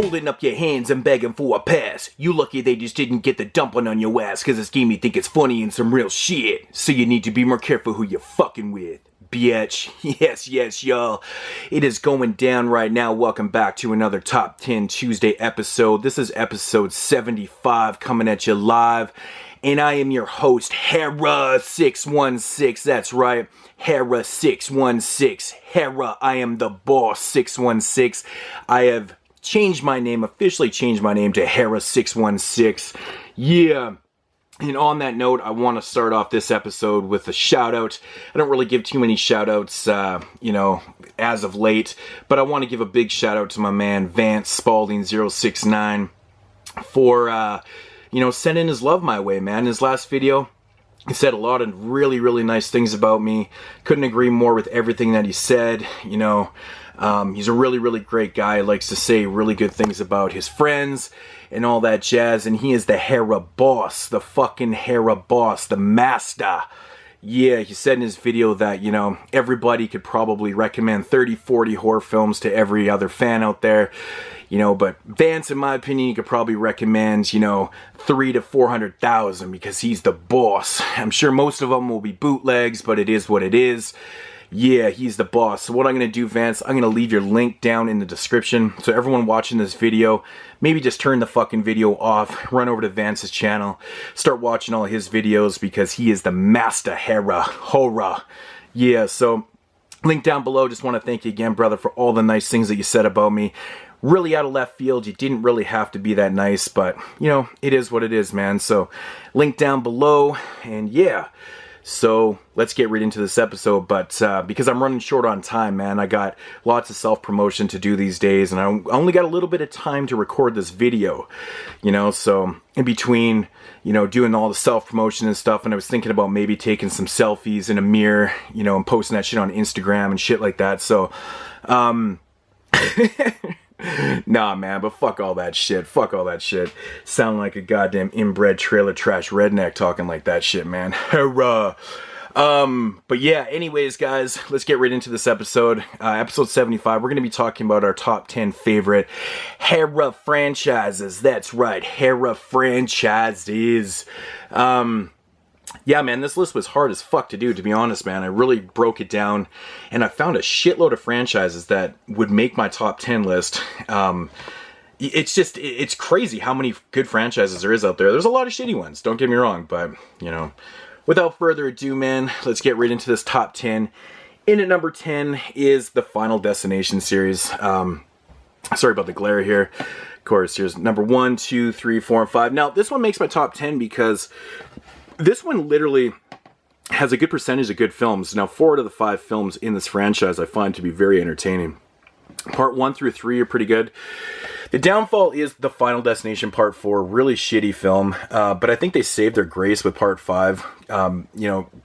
Holding up your hands and begging for a pass. You lucky they just didn't get the dumping on your ass, cause this game you think it's funny and some real shit. So you need to be more careful who you're fucking with, bitch. Yes, y'all. It is going down right now. Welcome back to another Top 10 Tuesday episode. This is episode 75 coming at you live. And I am your host, Hera616. That's right, Hera616. Hera, I am the boss, 616. I have changed my name, officially changed my name to Hera616. Yeah. And on that note, I want to start off this episode with a shout out. I don't really give too many shout outs, as of late, but I want to give a big shout out to my man, Vance Spalding069 for, sending his love my way, man. In his last video, he said a lot of really nice things about me. Couldn't agree more with everything that he said. He's a really great guy. Likes to say really good things about his friends and all that jazz. And he is the Hera boss, the fucking Hera boss, the master. Yeah, he said in his video that, everybody could probably recommend 30, 40 horror films to every other fan out there. But Vance, in my opinion, you could probably recommend, 300 to 400,000 because he's the boss. I'm sure most of them will be bootlegs, but it is what it is. Yeah, he's the boss. So what I'm going to do, Vance, I'm going to leave your link down in the description. So everyone watching this video, maybe just turn the fucking video off, run over to Vance's channel, start watching all his videos because he is the master Hera. Hora. Yeah, so link down below. Just want to thank you again, brother, for all the nice things that you said about me. Really out of left field. You didn't really have to be that nice, but, it is what it is, man. So link down below, and yeah. So let's get right into this episode, but because I'm running short on time, man, I got lots of self-promotion to do these days, and I only got a little bit of time to record this video, so in between, doing all the self-promotion and stuff, and I was thinking about maybe taking some selfies in a mirror, and posting that shit on Instagram and shit like that, so, nah, man, but fuck all that shit. Fuck all that shit. Sound like a goddamn inbred trailer trash redneck talking like that shit, man. Hurrah. But yeah, anyways, guys, let's get right into this episode. Episode 75, we're going to be talking about our top 10 favorite Hera franchises. That's right, Hera franchises. Yeah, man, this list was hard as fuck to do, to be honest, man. I really broke it down, and I found a shitload of franchises that would make my top 10 list. It's crazy how many good franchises there is out there. There's a lot of shitty ones, don't get me wrong, but, without further ado, man, let's get right into this top 10. In at number 10 is the Final Destination series. Sorry about the glare here. Of course, here's number 1, 2, 3, 4, and 5. Now, this one makes my top 10 because this one literally has a good percentage of good films. Now, 4 out of the 5 films in this franchise I find to be very entertaining. Part 1 through 3 are pretty good. The downfall is the Final Destination Part 4, really shitty film, but I think they saved their grace with Part 5.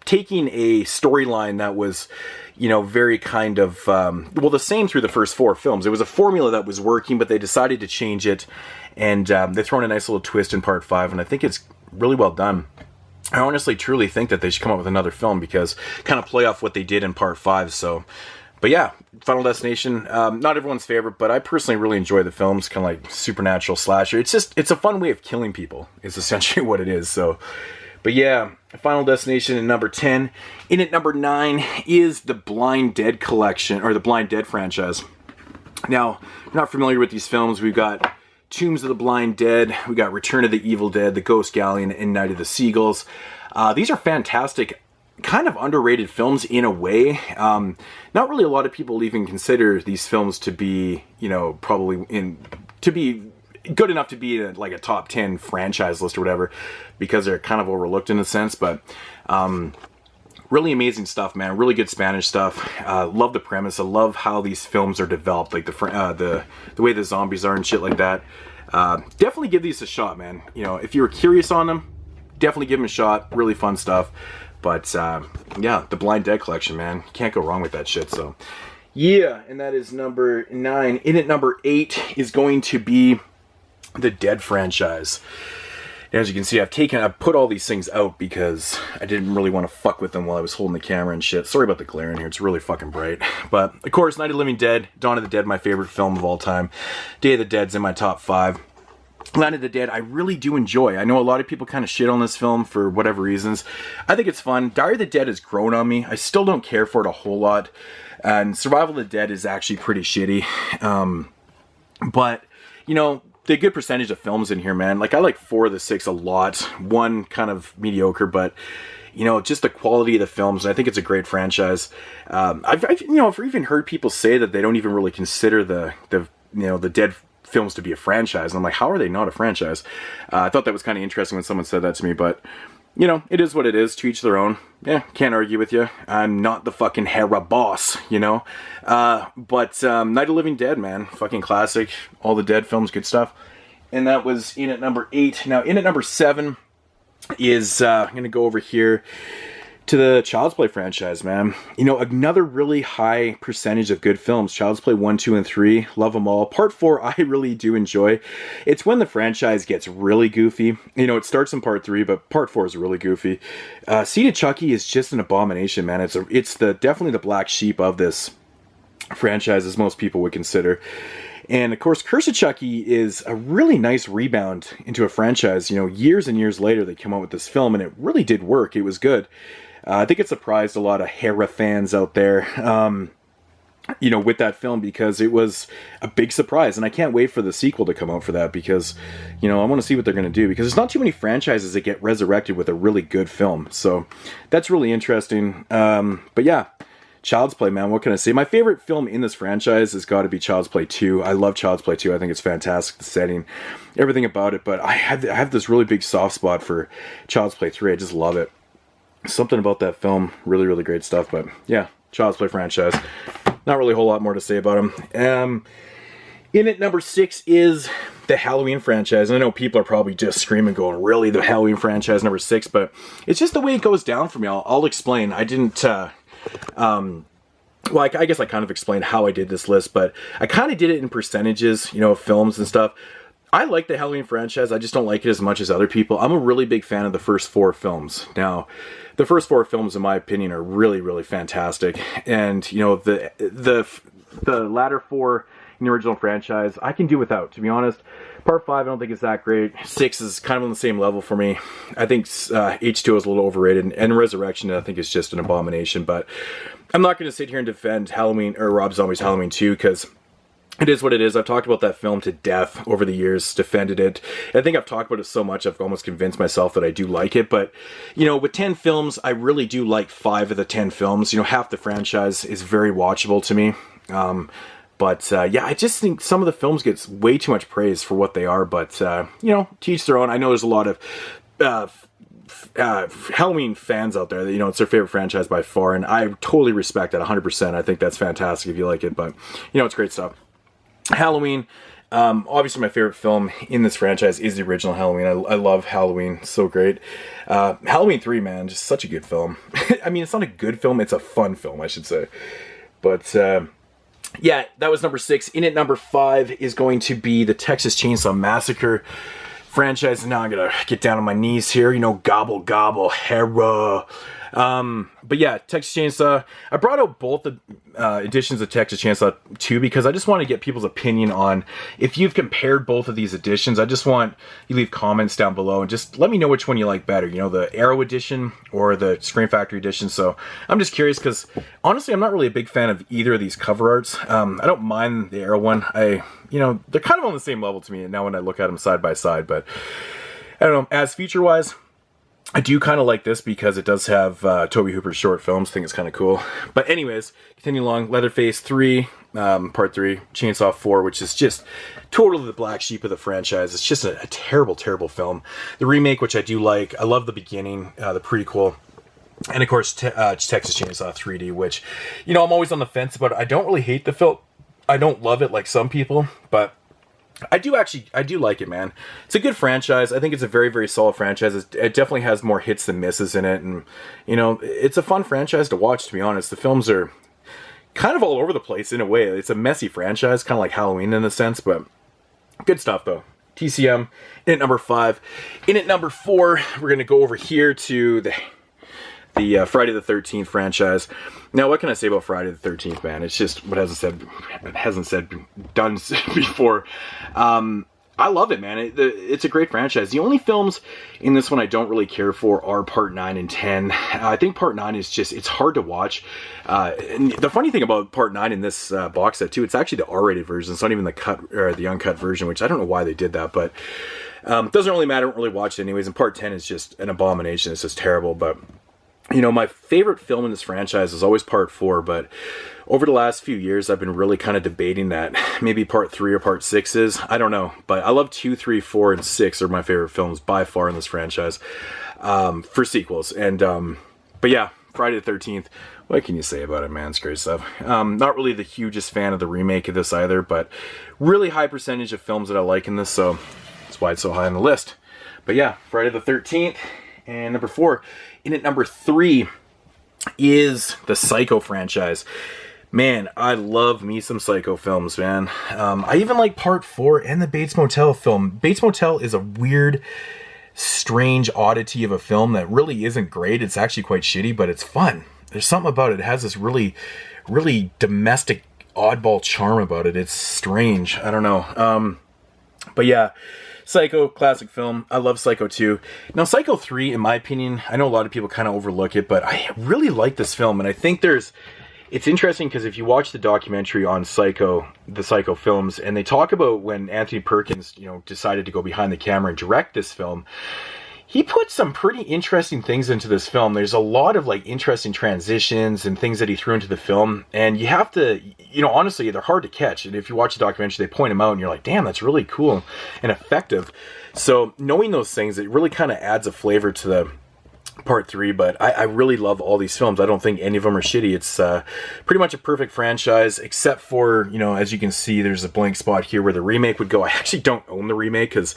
Taking a storyline that was, very kind of, the same through the first 4 films. It was a formula that was working, but they decided to change it, and they throw in a nice little twist in Part 5, and I think it's really well done. I honestly, truly think that they should come up with another film because kind of play off what they did in Part 5, so. But yeah, Final Destination, not everyone's favorite, but I personally really enjoy the films, kind of like supernatural slasher. It's a fun way of killing people, is essentially what it is, so. But yeah, Final Destination at number 10. In at number 9 is the Blind Dead collection, or the Blind Dead franchise. Now, if you're not familiar with these films, we've got Tombs of the Blind Dead, we got Return of the Evil Dead, The Ghost Galleon, and Night of the Seagulls. These are fantastic, kind of underrated films in a way. Not really a lot of people even consider these films to be, to be good enough to be like a top 10 franchise list or whatever, because they're kind of overlooked in a sense, but really amazing stuff, man. Really good Spanish stuff. Love the premise. I love how these films are developed, like the way the zombies are and shit like that. Definitely give these a shot, man. If you were curious on them, definitely give them a shot. Really fun stuff. But yeah, the Blind Dead collection, man. Can't go wrong with that shit. So yeah, and that is number 9. In at number 8 is going to be the Dead franchise. As you can see, I've put all these things out because I didn't really want to fuck with them while I was holding the camera and shit. Sorry about the glare in here, it's really fucking bright. But, of course, Night of the Living Dead, Dawn of the Dead, my favorite film of all time. Day of the Dead's in my top 5. Land of the Dead, I really do enjoy. I know a lot of people kind of shit on this film for whatever reasons. I think it's fun. Diary of the Dead has grown on me. I still don't care for it a whole lot. And Survival of the Dead is actually pretty shitty. But, you know, the good percentage of films in here, man. Like, I like 4 of the 6 a lot. 1 kind of mediocre, but, you know, just the quality of the films. I think it's a great franchise. I've even heard people say that they don't even really consider the Dead films to be a franchise. And I'm like, how are they not a franchise? I thought that was kind of interesting when someone said that to me, but, you know, it is what it is. To each their own. Yeah, can't argue with you. I'm not the fucking Hera boss, you know? But Night of the Living Dead, man. Fucking classic. All the Dead films, good stuff. And that was in at number 8. Now, in at number 7 is, I'm going to go over here to the Child's Play franchise, man. You know, another really high percentage of good films. Child's Play 1, 2, and 3. Love them all. Part 4, I really do enjoy. It's when the franchise gets really goofy. You know, it starts in Part 3, but Part 4 is really goofy. Seed of Chucky is just an abomination, man. It's definitely the black sheep of this franchise, as most people would consider. And, of course, Curse of Chucky is a really nice rebound into a franchise. You know, years and years later, they came out with this film, and it really did work. It was good. I think it surprised a lot of Hera fans out there, you know, with that film, because it was a big surprise. And I can't wait for the sequel to come out for that, because, you know, I want to see what they're going to do. Because there's not too many franchises that get resurrected with a really good film. So that's really interesting. But yeah, Child's Play, man, what can I say? My favorite film in this franchise has got to be Child's Play 2. I love Child's Play 2. I think it's fantastic, the setting, everything about it. But I have this really big soft spot for Child's Play 3. I just love it. Something about that film, really, really great stuff. But yeah, Child's Play franchise. Not really a whole lot more to say about them. In at number 6 is the Halloween franchise. And I know people are probably just screaming, going, really, the Halloween franchise number 6? But it's just the way it goes down for me. I'll explain. I didn't... well, I guess I kind of explained how I did this list, but I kind of did it in percentages, you know, films and stuff. I like the Halloween franchise. I just don't like it as much as other people. I'm a really big fan of the first 4 films. Now, the first 4 films, in my opinion, are really, really fantastic. And, you know, the latter 4 in the original franchise, I can do without, to be honest. Part 5, I don't think it's that great. 6 is kind of on the same level for me. I think H2O is a little overrated. And Resurrection, I think, is just an abomination. But I'm not going to sit here and defend Halloween, or Rob Zombie's Halloween 2, because it is what it is. I've talked about that film to death over the years, defended it. I think I've talked about it so much, I've almost convinced myself that I do like it. But, you know, with 10 films, I really do like 5 of the 10 films. You know, half the franchise is very watchable to me. But yeah, I just think some of the films get way too much praise for what they are. But, you know, to each their own. I know there's a lot of Halloween fans out there that, you know, it's their favorite franchise by far. And I totally respect that 100%. I think that's fantastic if you like it. But, you know, it's great stuff. Halloween, obviously my favorite film in this franchise is the original Halloween. I love Halloween, so great. Halloween 3, man, just such a good film. I mean, it's not a good film, it's a fun film, I should say. But, yeah, that was number 6. In at number 5 is going to be the Texas Chainsaw Massacre franchise. Now I'm going to get down on my knees here, you know, gobble, gobble, Hera. But yeah, Texas Chainsaw. I brought out both the editions of Texas Chainsaw 2 because I just want to get people's opinion on if you've compared both of these editions. I just want you to leave comments down below and just let me know which one you like better. You know, the Arrow edition or the Scream Factory edition. So I'm just curious because honestly, I'm not really a big fan of either of these cover arts. I don't mind the Arrow one. You know, they're kind of on the same level to me now when I look at them side by side. But I don't know. As feature-wise, I do kind of like this because it does have Tobe Hooper's short films. I think it's kind of cool. But anyways, continue along. Leatherface 3, Part 3, Chainsaw 4, which is just totally the black sheep of the franchise. It's just a terrible, terrible film. The remake, which I do like. I love the beginning, the prequel. And of course, Texas Chainsaw 3D, which, you know, I'm always on the fence about it. I don't really hate the film. I don't love it like some people, but I do like it, man. It's a good franchise. I think it's a very, very solid franchise. It definitely has more hits than misses in it. And, you know, it's a fun franchise to watch, to be honest. The films are kind of all over the place in a way. It's a messy franchise, kind of like Halloween in a sense, but good stuff, though. TCM. In at number 5. In at number 4, we're going to go over here to the Friday the 13th franchise. Now, what can I say about Friday the 13th, man? It's just what hasn't said done before. I love it, man. It's a great franchise. The only films in this one I don't really care for are Part 9 and 10. I think Part 9 is just, it's hard to watch. And the funny thing about Part 9 in this box set, too, it's actually the R-rated version. It's not even the cut or the uncut version, which I don't know why they did that, but doesn't really matter. I don't really watch it anyways. And Part 10 is just an abomination. It's just terrible, but... You know, my favorite film in this franchise is always Part 4, but over the last few years, I've been really kind of debating that maybe Part 3 or Part 6 is. I don't know, but I love 2, 3, 4, and 6 are my favorite films by far in this franchise for sequels. And, but yeah, Friday the 13th, what can you say about it, man? It's great stuff. Not really the hugest fan of the remake of this either, but really high percentage of films that I like in this, so that's why it's so high on the list. But yeah, Friday the 13th, and number 4. In at number 3 is the Psycho franchise. Man, I love me some Psycho films, man. I even like Part 4 and the Bates Motel film. Bates Motel is a weird, strange oddity of a film that really isn't great. It's actually quite shitty, but it's fun. There's something about it. It has this really, really domestic, oddball charm about it. It's strange. I don't know. But yeah. Psycho, classic film. I love Psycho 2. Now, Psycho 3, in my opinion, I know a lot of people kind of overlook it, but I really like this film, and I think it's interesting because if you watch the documentary on Psycho, the Psycho films, and they talk about when Anthony Perkins, you know, decided to go behind the camera and direct this film, he put some pretty interesting things into this film. There's a lot of like interesting transitions and things that he threw into the film. And you have to, you know, honestly, they're hard to catch. And if you watch the documentary, they point them out and you're like, damn, that's really cool and effective. So knowing those things, it really kind of adds a flavor to the Part 3. But I really love all these films. I don't think any of them are shitty. It's pretty much a perfect franchise, except for, you know, as you can see, there's a blank spot here where the remake would go. I actually don't own the remake because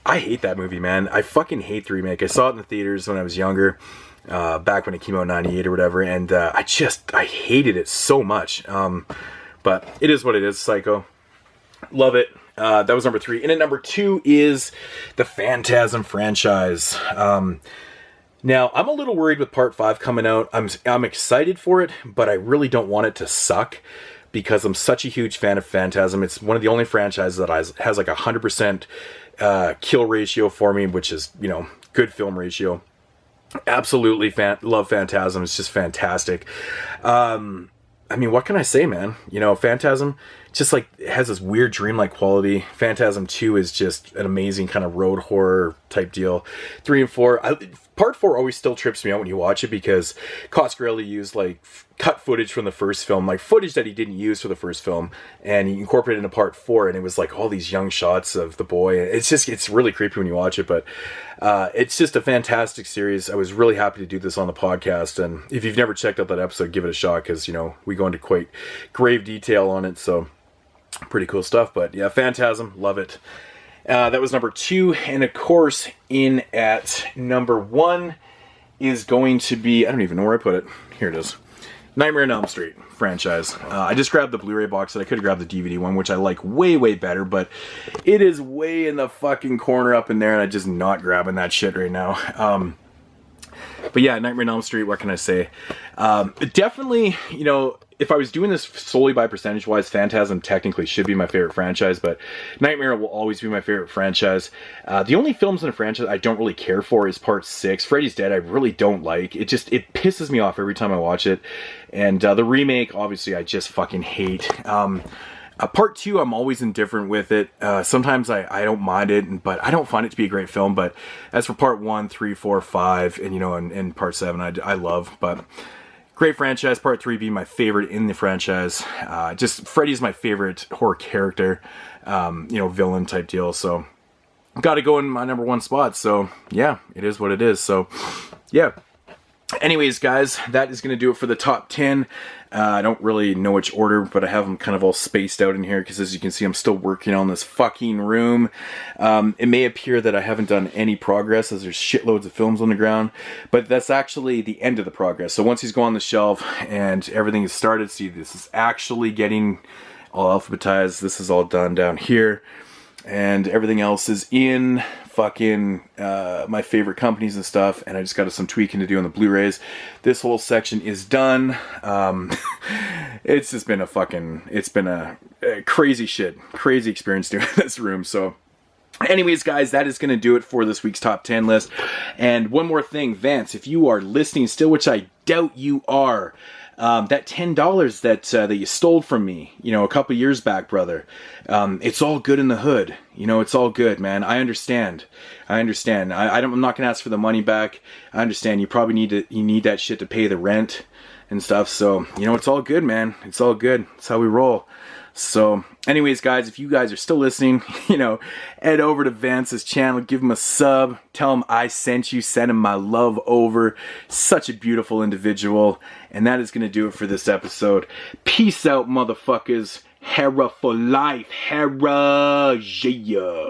I hate that movie, man. I fucking hate the remake. I saw it in the theaters when I was younger, back when it came out in 98 or whatever, and I hated it so much. But it is what it is, Psycho. Love it. That was number 3. And at number 2 is the Phantasm franchise. Now, I'm a little worried with Part 5 coming out. I'm excited for it, but I really don't want it to suck because I'm such a huge fan of Phantasm. It's one of the only franchises that has like 100% kill ratio for me, which is, you know, good film ratio. Absolutely love Phantasm. It's just fantastic. I mean, what can I say, man? You know, Phantasm just like it has this weird dreamlike quality. Phantasm 2 is just an amazing kind of road horror type deal. 3 and 4, Part 4 always still trips me out when you watch it because Coscarelli used like cut footage from the first film, like footage that he didn't use for the first film, and he incorporated it into Part 4, and it was like all these young shots of the boy. It's really creepy when you watch it, but it's just a fantastic series. I was really happy to do this on the podcast, and if you've never checked out that episode, give it a shot because, you know, we go into quite grave detail on it, so pretty cool stuff. But yeah, Phantasm, love it. That was number 2, and of course, in at number 1 is going to be, I don't even know where I put it. Here it is. Nightmare on Elm Street franchise. I just grabbed the Blu-ray box set. I could have grabbed the DVD one, which I like way, way better, but it is way in the fucking corner up in there, and I'm just not grabbing that shit right now. But yeah, Nightmare on Elm Street, what can I say? Definitely, you know, if I was doing this solely by percentage-wise, Phantasm technically should be my favorite franchise, but Nightmare will always be my favorite franchise. The only films in the franchise I don't really care for is Part 6. Freddy's Dead I really don't like. It pisses me off every time I watch it. And the remake, obviously, I just fucking hate. Part 2, I'm always indifferent with it. Sometimes I don't mind it, but I don't find it to be a great film. But as for Part 1, 3, 4, 5, and, you know, and Part 7, I love. But great franchise. Part 3 being my favorite in the franchise. Just Freddy's my favorite horror character, you know, villain type deal. So got to go in my number 1 spot. So yeah, it is what it is. So yeah. Anyways, guys, that is going to do it for the top 10. I don't really know which order, but I have them kind of all spaced out in here because, as you can see, I'm still working on this fucking room. It may appear that I haven't done any progress as there's shitloads of films on the ground, but that's actually the end of the progress. So once these go on the shelf and everything is started, see, this is actually getting all alphabetized. This is all done down here. and everything else is in fucking my favorite companies and stuff, and I just got some tweaking to do on the Blu-rays. This whole section is done. It's just been a crazy experience doing this room. So anyways, guys, that is going to do it for this week's top 10 list. And one more thing, Vance, if you are listening still, which I doubt you are, that $10 that you stole from me, a couple years back, brother, it's all good in the hood. It's all good, man. I understand. I'm not going to ask for the money back. I understand. You probably need that shit to pay the rent and stuff. So, it's all good, man. It's all good. It's how we roll. So anyways, guys, if you guys are still listening, head over to Vance's channel, give him a sub, tell him I sent you, send him my love over. Such a beautiful individual. And that is going to do it for this episode. Peace out, motherfuckers. Hera for life. Hera. Yeah.